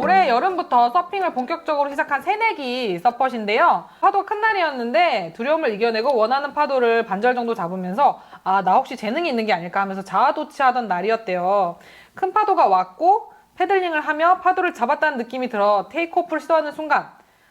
올해 여름부터 서핑을 본격적으로 시작한 새내기 서퍼신데요. 파도가 큰 날이었는데 두려움을 이겨내고 원하는 파도를 반절 정도 잡으면서 나 혹시 재능이 있는 게 아닐까 하면서 자아도취하던 날이었대요. 큰 파도가 왔고 패들링을 하며 파도를 잡았다는 느낌이 들어 테이크오프를 시도하는 순간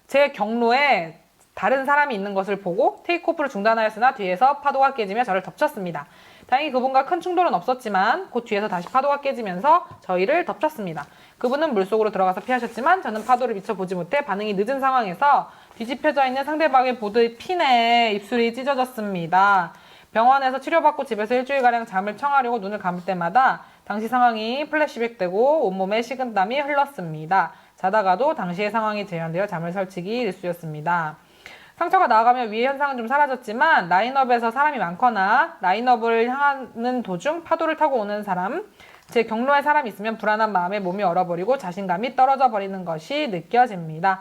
제 경로에 다른 사람이 있는 것을 보고 테이크오프를 중단하였으나 뒤에서 파도가 깨지며 저를 덮쳤습니다. 다행히 그분과 큰 충돌은 없었지만 곧 뒤에서 다시 파도가 깨지면서 저희를 덮쳤습니다. 그분은 물속으로 들어가서 피하셨지만 저는 파도를 미처 보지 못해 반응이 늦은 상황에서 뒤집혀져 있는 상대방의 보드의 핀에 입술이 찢어졌습니다. 병원에서 치료받고 집에서 일주일가량 잠을 청하려고 눈을 감을 때마다 당시 상황이 플래시백되고 온몸에 식은땀이 흘렀습니다. 자다가도 당시의 상황이 재현되어 잠을 설치기 일쑤였습니다. 상처가 나아가며 위의 현상은 좀 사라졌지만 라인업에서 사람이 많거나 라인업을 향하는 도중 파도를 타고 오는 사람, 제 경로에 사람이 있으면 불안한 마음에 몸이 얼어버리고 자신감이 떨어져 버리는 것이 느껴집니다.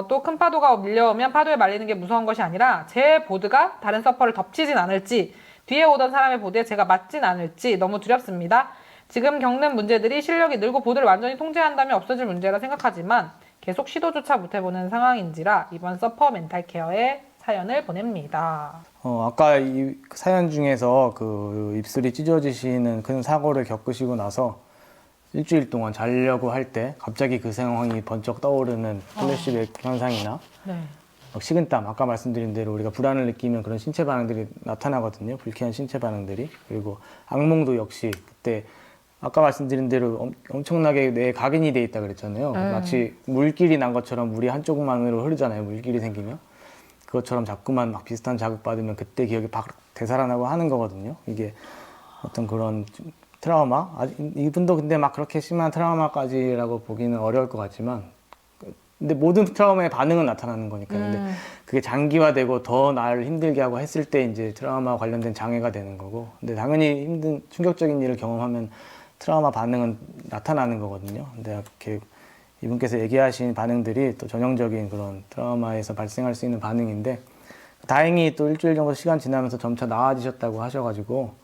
또 큰 파도가 밀려오면 파도에 말리는 게 무서운 것이 아니라 제 보드가 다른 서퍼를 덮치진 않을지 뒤에 오던 사람의 보드에 제가 맞진 않을지 너무 두렵습니다. 지금 겪는 문제들이 실력이 늘고 보드를 완전히 통제한다면 없어질 문제라 생각하지만 계속 시도조차 못해보는 상황인지라 이번 서퍼 멘탈 케어에 사연을 보냅니다. 아까 이 사연 중에서 그 입술이 찢어지시는 큰 사고를 겪으시고 나서 일주일 동안 자려고 할 때 갑자기 그 상황이 번쩍 떠오르는 플래시백 현상이나 네. 식은땀, 아까 말씀드린 대로 우리가 불안을 느끼면 그런 신체 반응들이 나타나거든요. 불쾌한 신체 반응들이. 그리고 악몽도 역시 그때 아까 말씀드린 대로 엄청나게 뇌에 각인이 돼 있다 그랬잖아요. 마치 물길이 난 것처럼 물이 한쪽만으로 흐르잖아요. 물길이 생기면. 그것처럼 자꾸만 막 비슷한 자극받으면 그때 기억이 막 되살아나고 하는 거거든요. 이게 어떤 그런 트라우마? 이분도 근데 막 그렇게 심한 트라우마까지라고 보기는 어려울 것 같지만 근데 모든 트라우마의 반응은 나타나는 거니까. 근데 그게 장기화되고 더 나를 힘들게 하고 했을 때 이제 트라우마 관련된 장애가 되는 거고. 근데 당연히 힘든 충격적인 일을 경험하면 트라우마 반응은 나타나는 거거든요. 근데 이렇게 이분께서 얘기하신 반응들이 또 전형적인 그런 트라우마에서 발생할 수 있는 반응인데 다행히 또 일주일 정도 시간 지나면서 점차 나아지셨다고 하셔가지고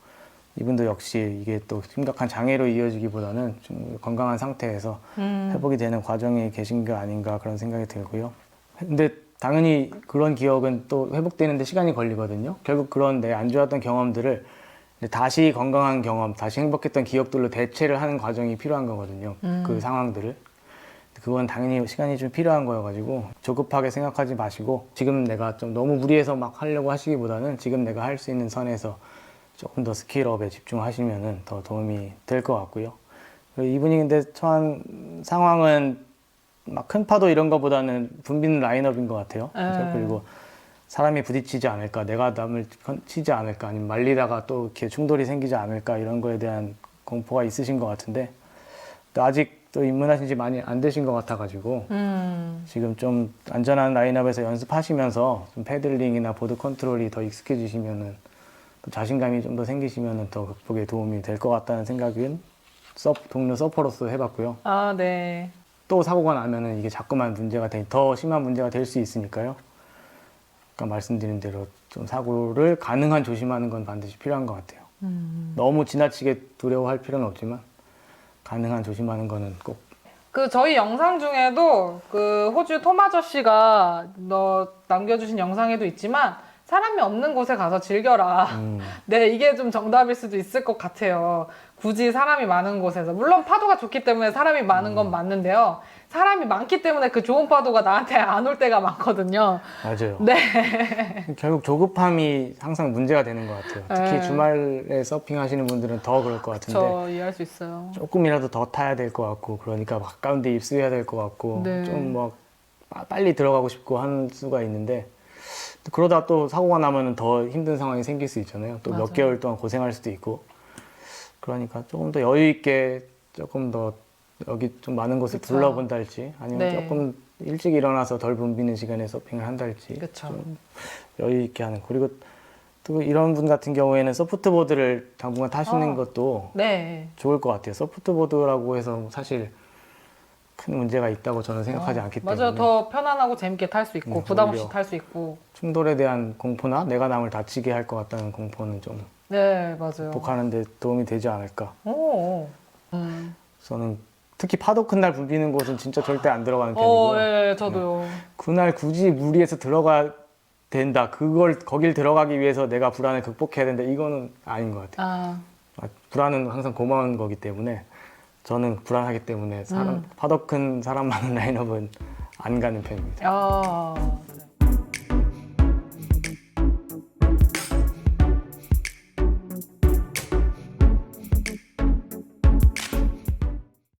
이분도 역시 이게 또 심각한 장애로 이어지기보다는 좀 건강한 상태에서 회복이 되는 과정에 계신 게 아닌가 그런 생각이 들고요. 근데 당연히 그런 기억은 또 회복되는데 시간이 걸리거든요. 결국 그런 내 안 좋았던 경험들을 다시 건강한 경험, 다시 행복했던 기억들로 대체를 하는 과정이 필요한 거거든요. 그 상황들을. 그건 당연히 시간이 좀 필요한 거여가지고 조급하게 생각하지 마시고 지금 내가 좀 너무 무리해서 막 하려고 하시기보다는 지금 내가 할 수 있는 선에서 조금 더 스킬업에 집중하시면은 더 도움이 될 것 같고요. 이분이 근데 처한 상황은 막 큰 파도 이런 거보다는 붐비는 라인업인 것 같아요. 그렇죠? 그리고 사람이 부딪히지 않을까, 내가 남을 치지 않을까, 아니면 말리다가 또 이렇게 충돌이 생기지 않을까 이런 거에 대한 공포가 있으신 것 같은데 또 아직 또 입문하신 지 많이 안 되신 것 같아가지고 지금 좀 안전한 라인업에서 연습하시면서 좀 패들링이나 보드 컨트롤이 더 익숙해지시면은 또 자신감이 좀 더 생기시면은 더 극복에 도움이 될 것 같다는 생각은 동료 서퍼로서 해봤고요. 네. 또 사고가 나면은 이게 자꾸만 더 심한 문제가 될 수 있으니까요. 아까 말씀드린 대로 좀 사고를 가능한 조심하는 건 반드시 필요한 것 같아요. 너무 지나치게 두려워할 필요는 없지만 가능한 조심하는 거는 꼭. 저희 영상 중에도 호주 톰 아저씨가 남겨주신 영상에도 있지만 사람이 없는 곳에 가서 즐겨라. 네, 이게 좀 정답일 수도 있을 것 같아요. 굳이 사람이 많은 곳에서. 물론 파도가 좋기 때문에 사람이 많은 건 맞는데요. 사람이 많기 때문에 그 좋은 파도가 나한테 안 올 때가 많거든요. 맞아요. 네. 결국 조급함이 항상 문제가 되는 것 같아요. 특히 주말에 서핑 하시는 분들은 더 그럴 것 같은데 저 이해할 수 있어요. 조금이라도 더 타야 될 것 같고 그러니까 가까운 데 입수해야 될 것 같고 네. 좀 뭐 빨리 들어가고 싶고 할 수가 있는데 그러다 또 사고가 나면 더 힘든 상황이 생길 수 있잖아요. 또 몇 맞아요. 개월 동안 고생할 수도 있고 그러니까 조금 더 여유 있게 조금 더 여기 좀 많은 곳을 그쵸. 둘러본달지 아니면 네. 조금 일찍 일어나서 덜 붐비는 시간에 서핑을 한달지 그쵸. 좀 여유 있게 하는. 그리고 또 이런 분 같은 경우에는 소프트보드를 당분간 타시는 것도 네. 좋을 것 같아요. 소프트보드라고 해서 사실 큰 문제가 있다고 저는 생각하지 않기 때문에. 맞아요. 더 편안하고 재밌게 탈 수 있고 부담 없이 오히려 탈 수 있고. 충돌에 대한 공포나 내가 남을 다치게 할 것 같다는 공포는 좀 네, 맞아요. 극복하는 데 도움이 되지 않을까. 오. 저는 특히 파도 큰 날 붐비는 곳은 진짜 절대 안 들어가는 편이고요. 예, 저도요. 그날 굳이 무리해서 들어가 된다. 거길 들어가기 위해서 내가 불안을 극복해야 된다. 이거는 아닌 것 같아요. 불안은 항상 고마운 거기 때문에 저는 불안하기 때문에 파도 큰 사람 많은 라인업은 안 가는 편입니다.